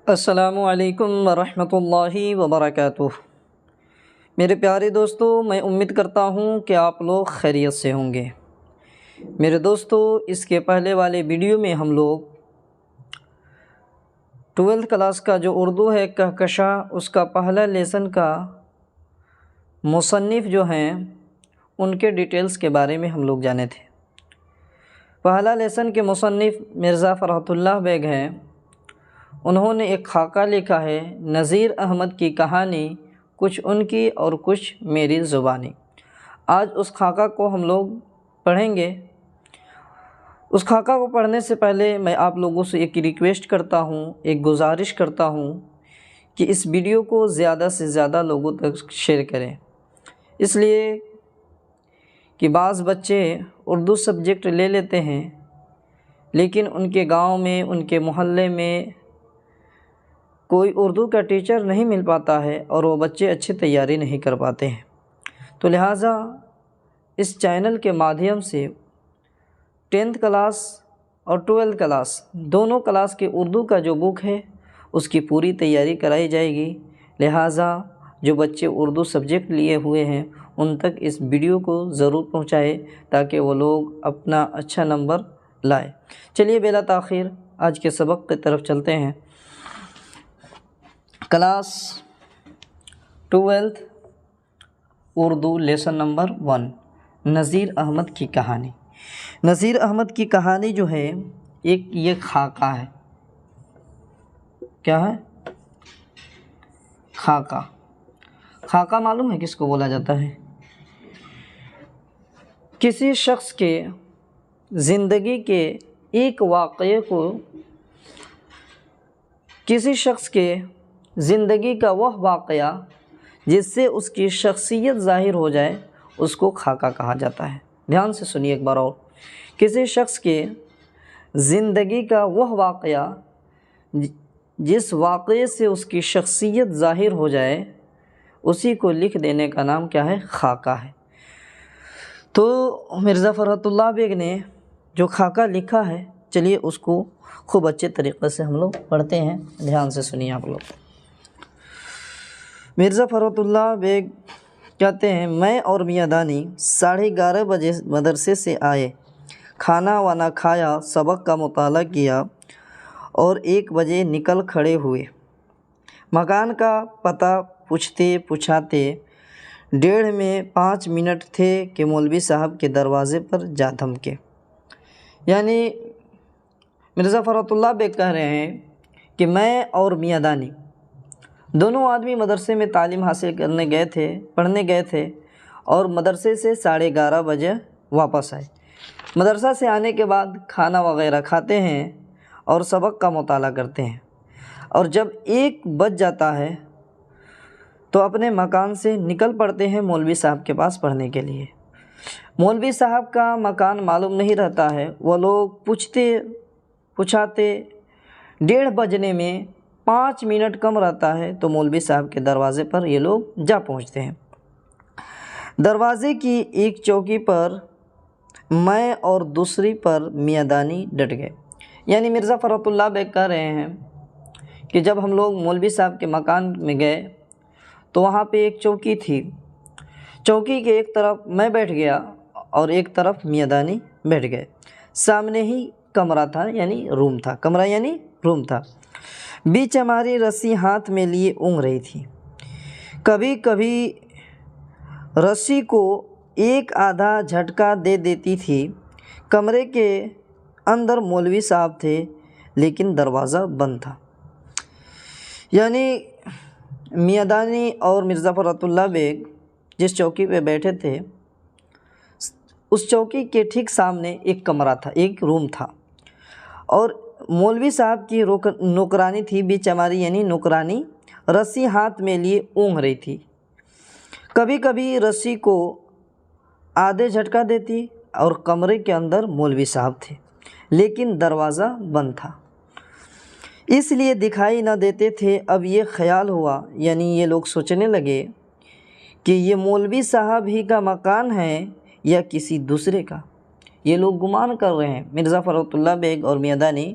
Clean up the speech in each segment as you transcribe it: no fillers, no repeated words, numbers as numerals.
السلام علیکم ورحمۃ اللہ وبرکاتہ۔ میرے پیارے دوستو، میں امید کرتا ہوں کہ آپ لوگ خیریت سے ہوں گے۔ میرے دوستو، اس کے پہلے والے ویڈیو میں ہم لوگ 12th کلاس کا جو اردو ہے کہکشاں، اس کا پہلا لیسن کا مصنف جو ہیں ان کے ڈیٹیلز کے بارے میں ہم لوگ جانے تھے۔ پہلا لیسن کے مصنف مرزا فرحت اللہ بیگ ہیں۔ انہوں نے ایک خاکہ لکھا ہے، نذیر احمد کی کہانی، کچھ ان کی اور کچھ میری زبانی۔ آج اس خاکہ کو ہم لوگ پڑھیں گے۔ اس خاکہ کو پڑھنے سے پہلے میں آپ لوگوں سے ایک ریکویسٹ کرتا ہوں، ایک گزارش کرتا ہوں کہ اس ویڈیو کو زیادہ سے زیادہ لوگوں تک شیئر کریں، اس لیے کہ بعض بچے اردو سبجیکٹ لے لیتے ہیں لیکن ان کے گاؤں میں، ان کے محلے میں کوئی اردو کا ٹیچر نہیں مل پاتا ہے اور وہ بچے اچھی تیاری نہیں کر پاتے ہیں۔ تو لہٰذا اس چینل کے مادھیم سے 10th کلاس اور 12th کلاس دونوں کلاس کے اردو کا جو بک ہے اس کی پوری تیاری کرائی جائے گی۔ لہٰذا جو بچے اردو سبجیکٹ لیے ہوئے ہیں ان تک اس ویڈیو کو ضرور پہنچائے تاکہ وہ لوگ اپنا اچھا نمبر لائے۔ چلیے بلا تاخیر آج کے سبق کی طرف چلتے ہیں۔ Class 12th Urdu lesson number 1، Nazir Ahmad کی کہانی۔ نذیر احمد کی کہانی جو ہے ایک یہ خاکہ ہے۔ کیا ہے؟ خاکہ۔ خاکہ معلوم ہے کس کو بولا جاتا ہے؟ کسی شخص کے زندگی کے ایک واقعے کو، کسی شخص کے زندگی کا وہ واقعہ جس سے اس کی شخصیت ظاہر ہو جائے اس کو خاکہ کہا جاتا ہے۔ دھیان سے سنیے ایک بار اور، کسی شخص کے زندگی کا وہ واقعہ جس واقعے سے اس کی شخصیت ظاہر ہو جائے اسی کو لکھ دینے کا نام کیا ہے؟ خاکہ ہے۔ تو مرزا فرحت اللہ بیگ نے جو خاکہ لکھا ہے، چلیے اس کو خوب اچھے طریقے سے ہم لوگ پڑھتے ہیں۔ دھیان سے سنیے آپ لوگ۔ مرزا فرحت اللہ بیگ کہتے ہیں، میں اور میاں دانی 11:30 بجے مدرسے سے آئے، کھانا وانا کھایا، سبق کا مطالعہ کیا اور 1 بجے نکل کھڑے ہوئے۔ مکان کا پتہ پوچھتے پوچھاتے 1:30 میں 5 منٹ تھے کہ مولوی صاحب کے دروازے پر جا دھمکے۔ یعنی مرزا فرحت اللہ بیگ کہہ رہے ہیں کہ میں اور میاں دانی دونوں آدمی مدرسے میں تعلیم حاصل کرنے گئے تھے، پڑھنے گئے تھے اور مدرسے سے 11:30 بجے واپس آئے۔ مدرسہ سے آنے کے بعد کھانا وغیرہ کھاتے ہیں اور سبق کا مطالعہ کرتے ہیں، اور جب 1 بج جاتا ہے تو اپنے مکان سے نکل پڑتے ہیں مولوی صاحب کے پاس پڑھنے کے لیے۔ مولوی صاحب کا مکان معلوم نہیں رہتا ہے، وہ لوگ پوچھتے پوچھاتے 1:30 بجنے میں 5 منٹ کم رہتا ہے تو مولوی صاحب کے دروازے پر یہ لوگ جا پہنچتے ہیں۔ دروازے کی ایک چوکی پر میں اور دوسری پر میاں دانی ڈٹ گئے۔ یعنی مرزا فرحت اللہ بیگ کہہ رہے ہیں کہ جب ہم لوگ مولوی صاحب کے مکان میں گئے تو وہاں پہ ایک چوکی تھی، چوکی کے ایک طرف میں بیٹھ گیا اور ایک طرف میاں دانی بیٹھ گئے۔ سامنے ہی کمرہ تھا، یعنی روم تھا، کمرہ یعنی روم تھا۔ بیچ ہماری رسی ہاتھ میں لیے اونگ رہی تھی، کبھی کبھی رسی کو 1 آدھا جھٹکا دے دیتی تھی۔ کمرے کے اندر مولوی صاحب تھے لیکن دروازہ بند تھا۔ یعنی میاں دانی اور مرزا فرحت اللہ بیگ جس چوکی پہ بیٹھے تھے اس چوکی کے ٹھیک سامنے ایک کمرہ تھا، ایک روم تھا، اور مولوی صاحب کی نوکرانی تھی، بیچ ہماری یعنی نوکرانی رسی ہاتھ میں لیے اونگ رہی تھی۔ کبھی کبھی رسی کو آدھے جھٹکا دیتی اور کمرے کے اندر مولوی صاحب تھے لیکن دروازہ بند تھا، اس لیے دکھائی نہ دیتے تھے۔ اب یہ خیال ہوا، یعنی یہ لوگ سوچنے لگے کہ یہ مولوی صاحب ہی کا مکان ہے یا کسی دوسرے کا۔ یہ لوگ گمان کر رہے ہیں، مرزا فرحت اللہ بیگ اور میاں دانی،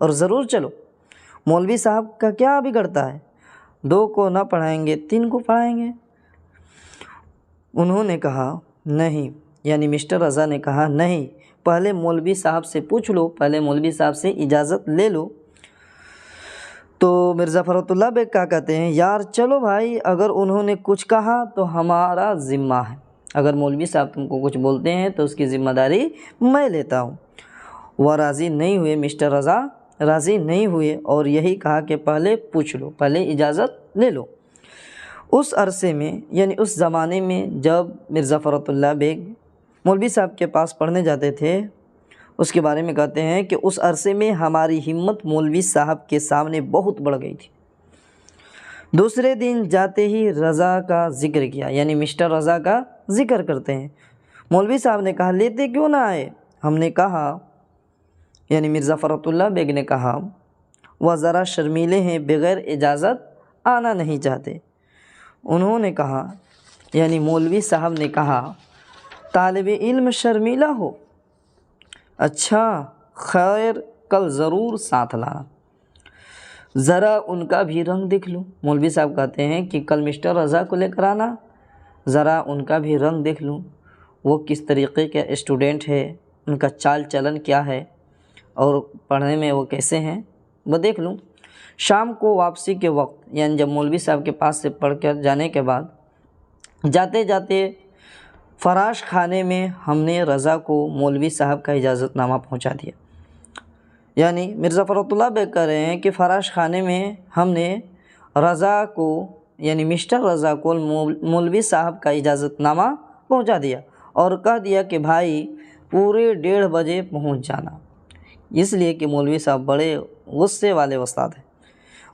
اور ضرور چلو، مولوی صاحب کا کیا بگڑتا ہے، 2 کو نہ پڑھائیں گے 3 کو پڑھائیں گے۔ انہوں نے کہا نہیں، یعنی مسٹر رضا نے کہا نہیں، پہلے مولوی صاحب سے پوچھ لو، پہلے مولوی صاحب سے اجازت لے لو۔ تو مرزا فرت اللہ بیگ کیا کہتے ہیں، یار چلو بھائی، اگر انہوں نے کچھ کہا تو ہمارا ذمہ ہے، اگر مولوی صاحب تم کو کچھ بولتے ہیں تو اس کی ذمہ داری میں لیتا ہوں۔ وہ راضی نہیں ہوئے، مسٹر رضا راضی نہیں ہوئے اور یہی کہا کہ پہلے پوچھ لو، پہلے اجازت لے لو۔ اس عرصے میں یعنی اس زمانے میں جب مرزا فرت اللہ بیگ مولوی صاحب کے پاس پڑھنے جاتے تھے، اس کے بارے میں کہتے ہیں کہ اس عرصے میں ہماری ہمت مولوی صاحب کے سامنے بہت بڑھ گئی تھی۔ دوسرے دن جاتے ہی رضا کا ذکر کیا، یعنی مسٹر رضا کا ذکر کرتے ہیں۔ مولوی صاحب نے کہا لیتے کیوں نہ آئے؟ ہم نے کہا، یعنی مرزا فرت اللہ بیگ نے کہا وہ ذرا شرمیلے ہیں، بغیر اجازت آنا نہیں چاہتے۔ انہوں نے کہا، یعنی مولوی صاحب نے کہا طالب علم شرمیلا ہو؟ اچھا خیر، کل ضرور ساتھ لانا، ذرا ان کا بھی رنگ دیکھ لوں۔ مولوی صاحب کہتے ہیں کہ کل مسٹر رضا کو لے کر آنا، ذرا ان کا بھی رنگ دیکھ لوں، وہ کس طریقے کا اسٹوڈنٹ ہے، ان کا چال چلن کیا ہے اور پڑھنے میں وہ کیسے ہیں، وہ دیکھ لوں۔ شام کو واپسی کے وقت، یعنی جب مولوی صاحب کے پاس سے پڑھ کر جانے کے بعد، جاتے جاتے فراش خانے میں ہم نے رضا کو مولوی صاحب کا اجازت نامہ پہنچا دیا۔ یعنی مرزا فرت اللہ بیگ کہہ رہے ہیں کہ فراش خانے میں ہم نے رضا کو، یعنی مسٹر رضا کو مولوی صاحب کا اجازت نامہ پہنچا دیا اور کہہ دیا کہ بھائی پورے 1:30 بجے پہنچ جانا، اس لیے کہ مولوی صاحب بڑے غصے والے استاد ہیں،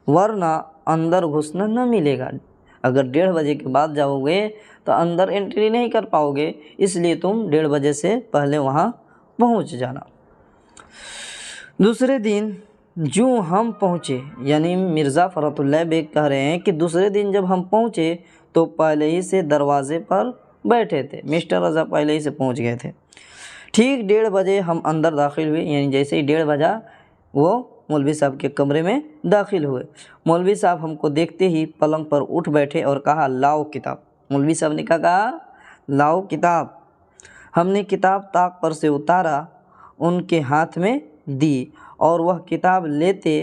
ورنہ اندر گھسنا نہ ملے گا، اگر 1:30 بجے کے بعد جاؤ گے تو اندر انٹری نہیں کر پاؤ گے، اس لیے تم 1:30 بجے سے پہلے وہاں پہنچ جانا۔ دوسرے دن جو ہم پہنچے، یعنی مرزا فرت اللہ بیگ کہہ رہے ہیں کہ دوسرے دن جب ہم پہنچے تو پہلے ہی سے دروازے پر بیٹھے تھے، مسٹر رضا پہلے ہی سے پہنچ گئے تھے۔ ٹھیک 1:30 بجے ہم اندر داخل ہوئے، یعنی جیسے ہی 1:30 بجا وہ مولوی صاحب کے کمرے میں داخل ہوئے۔ مولوی صاحب ہم کو دیکھتے ہی پلنگ پر اٹھ بیٹھے اور کہا لاؤ کتاب۔ مولوی صاحب نے کہا لاؤ کتاب۔ ہم نے کتاب طاق پر سے اتارا، ان کے ہاتھ میں دی اور وہ کتاب لیتے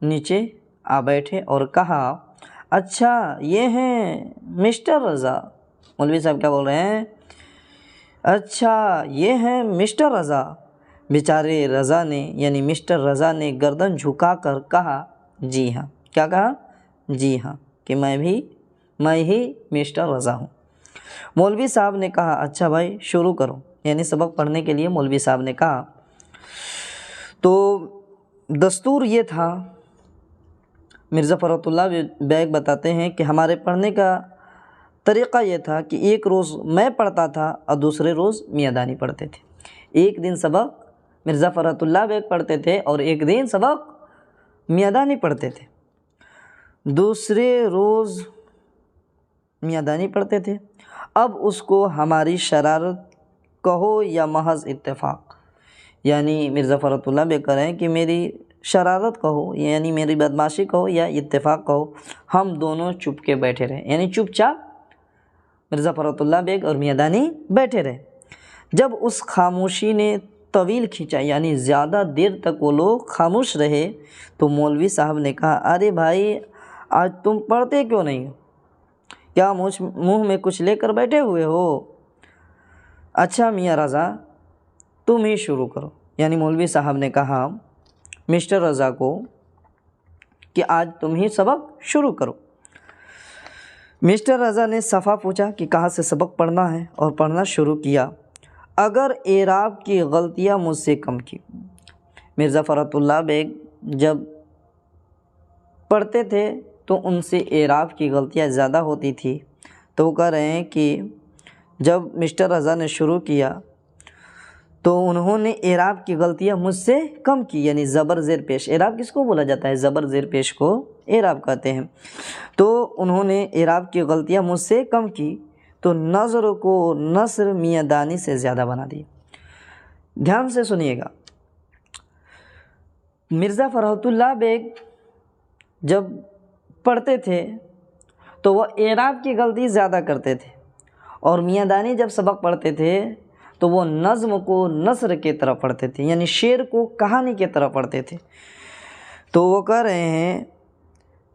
نیچے آ بیٹھے اور کہا اچھا یہ ہیں مسٹر رضا۔ مولوی صاحب کیا بول رہے ہیں، اچھا یہ ہیں مسٹر رضا۔ بیچارے رضا نے، یعنی مسٹر رضا نے گردن جھکا کر کہا جی ہاں۔ کیا کہا؟ جی ہاں، کہ میں ہی مسٹر رضا ہوں۔ مولوی صاحب نے کہا اچھا بھائی شروع کرو، یعنی سبق پڑھنے کے لیے مولوی صاحب نے کہا۔ تو دستور یہ تھا، مرزا فرت اللہ بیگ بتاتے ہیں کہ ہمارے پڑھنے کا طریقہ یہ تھا کہ ایک روز میں پڑھتا تھا اور دوسرے روز میاں دانی پڑھتے تھے۔ ایک دن سبق مرزا فرت اللہ بیگ پڑھتے تھے اور ایک دن سبق میاں دانی پڑھتے تھے۔ دوسرے روز میاں دانی پڑھتے تھے۔ اب اس کو ہماری شرارت کہو یا محض اتفاق، یعنی مرزا فرت اللہ بیگ کہہ رہے ہیں کہ میری شرارت کہو، یعنی میری بدماشی کہو یا اتفاق کہو، ہم دونوں چپ کے بیٹھے رہے، یعنی چپ چاپ مرزا فرت اللہ بیگ اور میاں دانی بیٹھے رہے۔ جب اس خاموشی نے طویل کھینچا، یعنی زیادہ دیر تک وہ لوگ خاموش رہے، تو مولوی صاحب نے کہا ارے بھائی آج تم پڑھتے کیوں نہیں ہو؟ کیا منہ میں کچھ لے کر بیٹھے ہوئے ہو؟ اچھا میاں رضا تم ہی شروع کرو، یعنی مولوی صاحب نے کہا مسٹر رضا کو کہ آج تم ہی سبق شروع کرو۔ مسٹر رضا نے صفحہ پوچھا کہ کہاں سے سبق پڑھنا ہے اور پڑھنا شروع کیا۔ اگر اعراب کی غلطیاں مجھ سے کم کی، مرزا فرت اللہ بیگ جب پڑھتے تھے تو ان سے اعراب کی غلطیاں زیادہ ہوتی تھی، تو وہ کہہ رہے ہیں کہ جب مسٹر رضا نے شروع کیا تو انہوں نے اعراب کی غلطیاں مجھ سے کم کی، یعنی زبر زیر پیش، اعراب کس کو بولا جاتا ہے؟ زبر زیر پیش کو اعراب کہتے ہیں۔ تو انہوں نے اعراب کی غلطیاں مجھ سے کم کی، تو نظر کو نثر میاں دانی سے زیادہ بنا دی۔ دھیان سے سنیے گا، مرزا فرحت اللہ بیگ جب پڑھتے تھے تو وہ اعراب کی غلطی زیادہ کرتے تھے، اور میاں دانی جب سبق پڑھتے تھے تو وہ نظم کو نثر کی طرح پڑھتے تھے، یعنی شعر کو کہانی کی طرح پڑھتے تھے۔ تو وہ کہہ رہے ہیں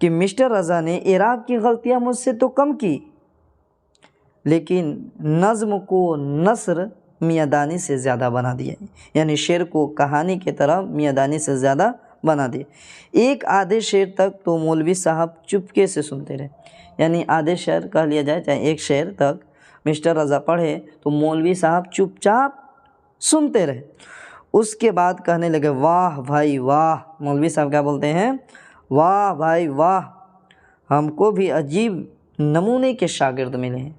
کہ مسٹر رضا نے اعراب کی غلطیاں مجھ سے تو کم کی، لیکن نظم کو نثر میاں دانی سے زیادہ بنا دیا، یعنی شعر کو کہانی کی طرح میاں دانی سے زیادہ بنا دیا۔ ایک آدھے شعر تک تو مولوی صاحب چپکے سے سنتے رہے، یعنی آدھے شعر کہہ لیا جائے، چاہے ایک شعر تک مسٹر رضا پڑھے تو مولوی صاحب چپ چاپ سنتے رہے۔ اس کے بعد کہنے لگے واہ بھائی واہ، مولوی صاحب کیا بولتے ہیں؟ واہ بھائی واہ، ہم کو بھی عجیب نمونے کے شاگرد ملے ہیں۔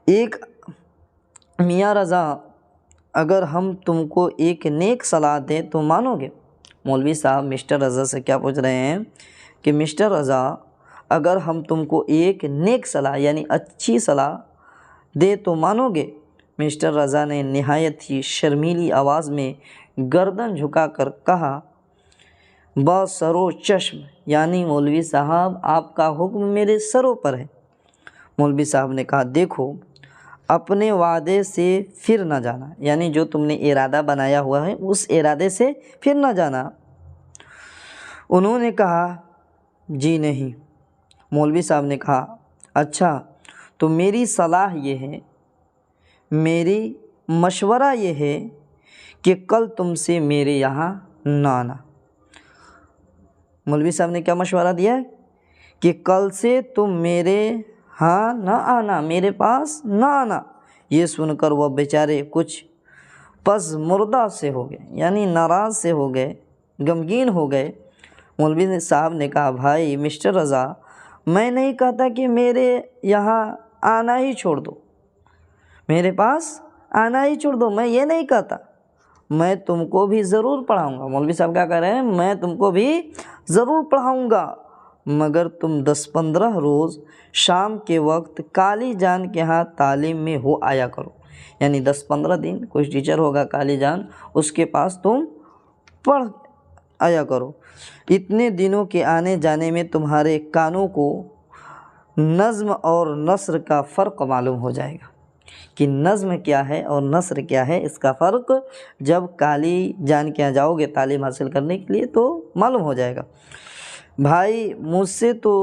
ایک میاں رضا، اگر ہم تم کو ایک نیک صلاح دیں تو مانو گے؟ مولوی صاحب مسٹر رضا سے کیا پوچھ رہے ہیں کہ مسٹر رضا اگر ہم تم کو ایک نیک صلاح یعنی اچھی صلاح دے تو مانو گے؟ مسٹر رضا نے نہایت ہی شرمیلی آواز میں گردن جھکا کر کہا بسر و چشم، یعنی مولوی صاحب آپ کا حکم میرے سروں پر ہے۔ مولوی صاحب نے کہا دیکھو اپنے وعدے سے پھر نہ جانا، یعنی جو تم نے ارادہ بنایا ہوا ہے اس ارادے سے پھر نہ جانا۔ انہوں نے کہا جی نہیں۔ مولوی صاحب نے کہا اچھا تو میری صلاح یہ ہے، میری مشورہ یہ ہے کہ کل تم سے میرے یہاں نہ آنا۔ مولوی صاحب نے کیا مشورہ دیا کہ کل سے تم میرے ہاں نہ آنا، میرے پاس نہ آنا۔ یہ سن کر وہ بیچارے کچھ پس مردہ سے ہو گئے، یعنی ناراض سے ہو گئے، غمگین ہو گئے۔ مولوی صاحب نے کہا بھائی مسٹر رضا، میں نہیں کہتا کہ میرے یہاں آنا ہی چھوڑ دو، میرے پاس آنا ہی چھوڑ دو، میں یہ نہیں کہتا، میں تم کو بھی ضرور پڑھاؤں گا۔ مولوی صاحب کیا کہہ رہے ہیں؟ میں تم کو بھی ضرور پڑھاؤں گا، مگر تم 10-15 روز شام کے وقت کالی جان کے ہاں تعلیم میں ہو آیا کرو، یعنی 10-15 دن کوئی ٹیچر ہوگا کالی جان، اس کے پاس تم پڑھ آیا کرو۔ اتنے دنوں کے آنے جانے میں تمہارے کانوں کو نظم اور نثر کا فرق معلوم ہو جائے گا کہ نظم کیا ہے اور نثر کیا ہے۔ اس کا فرق جب کالی جان کے یہاں جاؤ گے تعلیم حاصل کرنے کے لیے تو معلوم ہو جائے گا۔ بھائی مجھ سے تو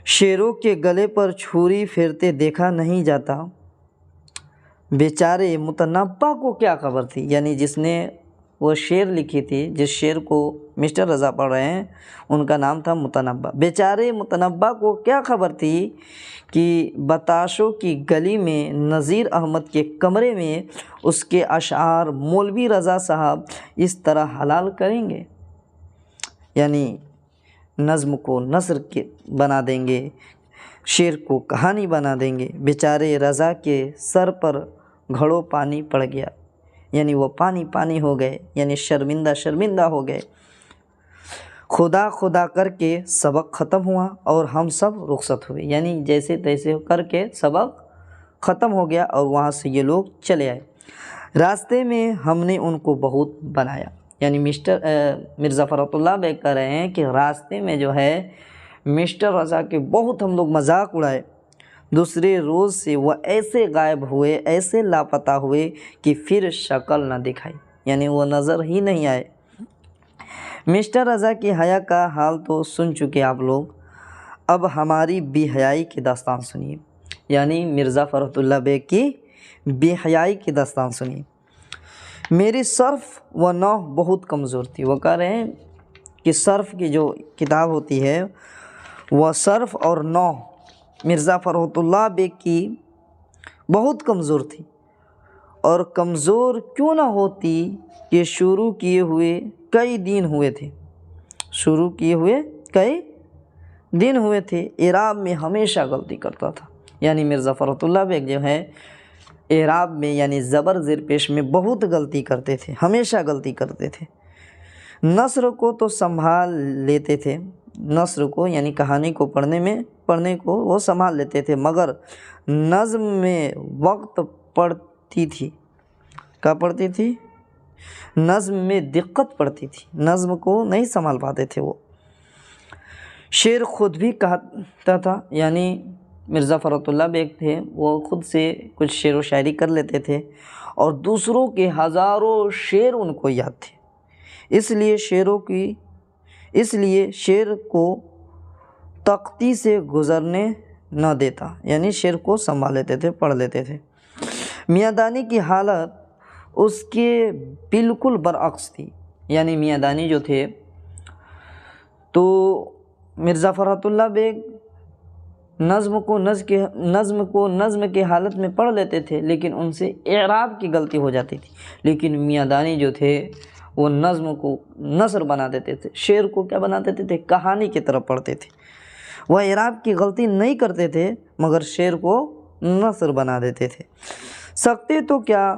شیروں کے گلے پر چھری پھیرتے دیکھا نہیں جاتا۔ بیچارے متنبہ کو کیا خبر تھی، یعنی جس نے وہ شعر لکھی تھی، جس شعر کو مسٹر رضا پڑھ رہے ہیں ان کا نام تھا متنبہ۔ بیچارے متنبہ کو کیا خبر تھی کہ بتاشوں کی گلی میں نذیر احمد کے کمرے میں اس کے اشعار مولوی رضا صاحب اس طرح حلال کریں گے، یعنی نظم کو نثر کے بنا دیں گے، شعر کو کہانی بنا دیں گے۔ بیچارے رضا کے سر پر گھڑوں پانی پڑ گیا، یعنی وہ پانی پانی ہو گئے، یعنی شرمندہ ہو گئے۔ خدا خدا کر کے سبق ختم ہوا اور ہم سب رخصت ہوئے، یعنی جیسے تیسے کر کے سبق ختم ہو گیا اور وہاں سے یہ لوگ چلے آئے۔ راستے میں ہم نے ان کو بہت بنایا، یعنی مرزا فرحت اللہ بیگ کہہ رہے ہیں کہ راستے میں جو ہے مسٹر رضا کے بہت ہم لوگ مذاق اڑائے۔ دوسرے روز سے وہ ایسے غائب ہوئے، ایسے لاپتہ ہوئے کہ پھر شکل نہ دکھائی، یعنی وہ نظر ہی نہیں آئے۔ مسٹر رضا کی حیا کا حال تو سن چکے آپ لوگ، اب ہماری بے حیائی کی داستان سنیے، یعنی مرزا فرحت اللہ بیگ کی بے حیائی کی داستان سنیے۔ میری صرف و نحو بہت کمزور تھی۔ وہ کہہ رہے ہیں کہ صرف کی جو کتاب ہوتی ہے وہ صرف اور نحو مرزا فرحت اللہ بیگ کی بہت کمزور تھی، اور کمزور کیوں نہ ہوتی کہ شروع کیے ہوئے کئی دن ہوئے تھے، اعراب میں ہمیشہ غلطی کرتا تھا، یعنی مرزا فرحت اللہ بیگ جو ہے اعراب میں یعنی زبر زیر پیش میں بہت غلطی کرتے تھے، ہمیشہ غلطی کرتے تھے۔ نثر کو تو سنبھال لیتے تھے، نثر کو یعنی کہانی کو پڑھنے کو وہ سنبھال لیتے تھے، مگر نظم میں وقت پڑتی تھی، کیا پڑتی تھی؟ نظم میں دقت پڑتی تھی، نظم کو نہیں سنبھال پاتے تھے وہ۔ شعر خود بھی کہتا تھا، یعنی مرزا فرات اللہ بیگ تھے، وہ خود سے کچھ شعر و شاعری کر لیتے تھے اور دوسروں کے ہزاروں شعر ان کو یاد تھے، اس لیے شعر کو تختی سے گزرنے نہ دیتا، یعنی شعر کو سنبھال لیتے تھے، پڑھ لیتے تھے۔ میاں دانی کی حالت اس کے بالکل برعکس تھی، یعنی میاں دانی جو تھے تو مرزا فرات اللہ بیگ نظم کو نظم کے حالت میں پڑھ لیتے تھے، لیکن ان سے اعراب کی غلطی ہو جاتی تھی۔ لیکن میاں دانی جو تھے وہ نظم کو نثر بنا دیتے تھے، شعر کو کیا بنا دیتے تھے؟ کہانی کی طرف پڑھتے تھے۔ وہ اعراب کی غلطی نہیں کرتے تھے مگر شعر کو نثر بنا دیتے تھے۔ سکتے تو کیا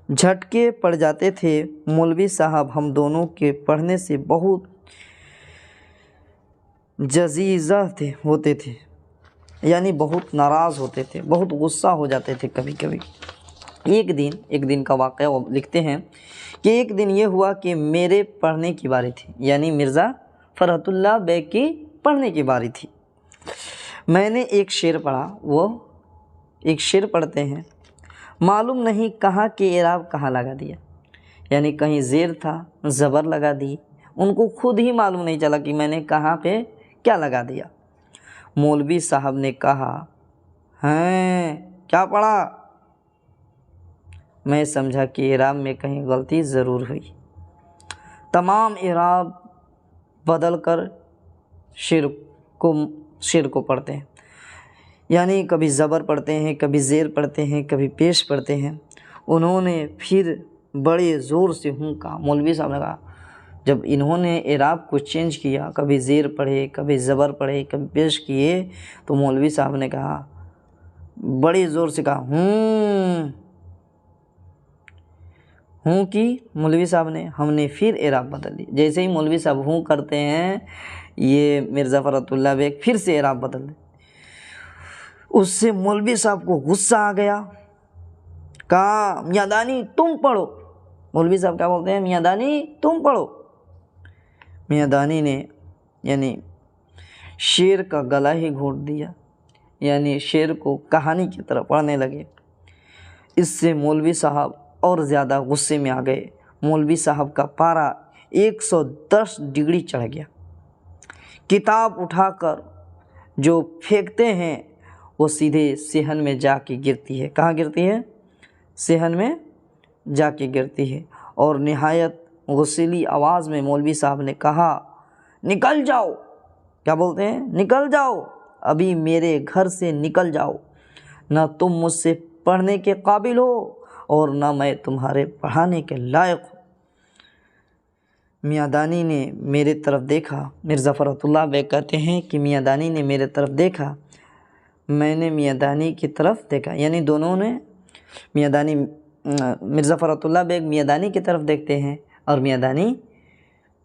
جھٹکے پڑ جاتے تھے۔ مولوی صاحب ہم دونوں کے پڑھنے سے بہت جزیزہ ہوتے تھے، یعنی بہت ناراض ہوتے تھے، بہت غصہ ہو جاتے تھے کبھی کبھی۔ ایک دن کا واقعہ وہ لکھتے ہیں کہ ایک دن یہ ہوا کہ میرے پڑھنے کی باری تھی، یعنی مرزا فرات اللہ بیگ کی پڑھنے کی باری تھی۔ میں نے ایک شعر پڑھا، وہ ایک شعر پڑھتے ہیں، معلوم نہیں کہاں کے اعراب کہاں لگا دیا، یعنی کہیں زیر تھا زبر لگا دی، ان کو خود ہی معلوم نہیں چلا کہ میں نے کہاں پہ کیا لگا دیا۔ مولوی صاحب نے کہا، ہیں کیا پڑھا؟ میں سمجھا کہ اعراب میں کہیں غلطی ضرور ہوئی۔ تمام اعراب بدل کر شعر کو پڑھتے ہیں، یعنی کبھی زبر پڑھتے ہیں، کبھی زیر پڑھتے ہیں، کبھی پیش پڑھتے ہیں۔ انہوں نے پھر بڑے زور سے کہا، مولوی صاحب نے کہا، جب انہوں نے اعراب کو چینج کیا، کبھی زیر پڑھے، کبھی زبر پڑھے، کبھی پیش کیے، تو مولوی صاحب نے کہا، بڑے زور سے کہا، ہوں کی مولوی صاحب نے، ہم نے پھر اعراب بدل لی۔ جیسے ہی مولوی صاحب ہوں کرتے ہیں، یہ مرزا فرات اللہ بیگ پھر سے اعراب بدل دے۔ اس سے مولوی صاحب کو غصہ آ گیا، کہا، میاں دانی تم پڑھو۔ مولوی صاحب کیا بولتے ہیں؟ میاں دانی تم پڑھو۔ میاں دانی نے یعنی شعر کا گلا ہی گھونٹ دیا، یعنی شعر کو کہانی کی طرح پڑھنے لگے۔ اس سے مولوی صاحب اور زیادہ غصے میں آ گئے۔ مولوی صاحب کا پارا 110 ڈگری چڑھ گیا۔ کتاب اٹھا کر جو پھینکتے ہیں وہ سیدھے صحن میں جا کے گرتی ہے۔ کہاں گرتی ہے؟ صحن میں جا کے گرتی ہے۔ اور نہایت غصیلی آواز میں مولوی صاحب نے کہا، نکل جاؤ۔ کیا بولتے ہیں؟ نکل جاؤ، ابھی میرے گھر سے نکل جاؤ، نہ تم مجھ سے پڑھنے کے قابل ہو اور نہ میں تمہارے پڑھانے کے لائق ہوں۔ میاں دانی نے میرے طرف دیکھا، مرزا فرات اللہ بیگ کہتے ہیں کہ میاں دانی نے میرے طرف دیکھا، میں نے میاں دانی کی طرف دیکھا، یعنی دونوں نے میاں دانی مرزا فرات اللہ بیگ میاں دانی کی طرف دیکھتے ہیں اور میاں دانی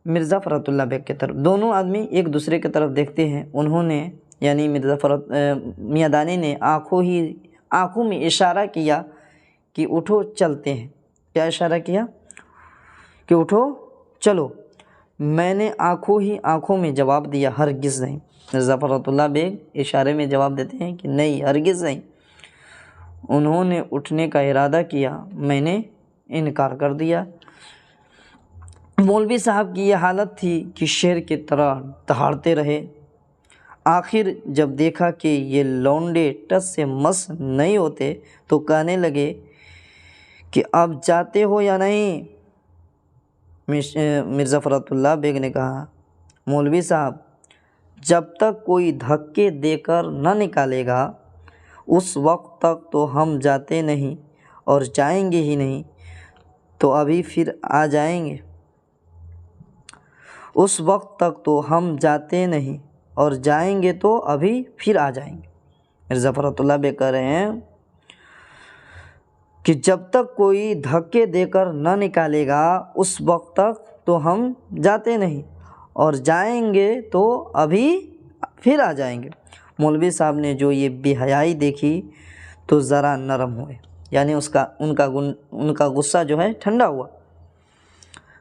مرزا فرات اللہ بیگ کی طرف، دونوں آدمی ایک دوسرے کی طرف دیکھتے ہیں۔ انہوں نے یعنی میاں دانی نے آنکھوں میں اشارہ کیا کہ اٹھو چلتے ہیں۔ کیا اشارہ کیا؟ کہ اٹھو چلو۔ میں نے آنکھوں میں جواب دیا، ہرگز نہیں۔ مرزا فرات اللہ بیگ اشارے میں جواب دیتے ہیں کہ نہیں، ہرگز نہیں۔ انہوں نے اٹھنے کا ارادہ کیا، میں نے انکار کر دیا۔ مولوی صاحب کی یہ حالت تھی کہ شیر کی طرح دہاڑتے رہے۔ آخر جب دیکھا کہ یہ لونڈے ٹس سے مس نہیں ہوتے تو کہنے لگے کہ اب جاتے ہو یا نہیں؟ مرزا فرات اللہ بیگ نے کہا، مولوی صاحب جب تک کوئی دھکے دے کر نہ نکالے گا اس وقت تک تو ہم جاتے نہیں اور جائیں گے ہی نہیں، تو ابھی پھر آ جائیں گے۔ اس وقت تک تو ہم جاتے نہیں اور جائیں گے تو ابھی پھر آ جائیں گے۔ مرزا فرات اللہ بیگ کہہ رہے ہیں کہ جب تک کوئی دھکے دے کر نہ نکالے گا اس وقت تک تو ہم جاتے نہیں اور جائیں گے تو ابھی پھر آ جائیں گے۔ مولوی صاحب نے جو یہ بے حیائی دیکھی تو ذرا نرم ہوئے، یعنی ان کا غصہ جو ہے ٹھنڈا ہوا۔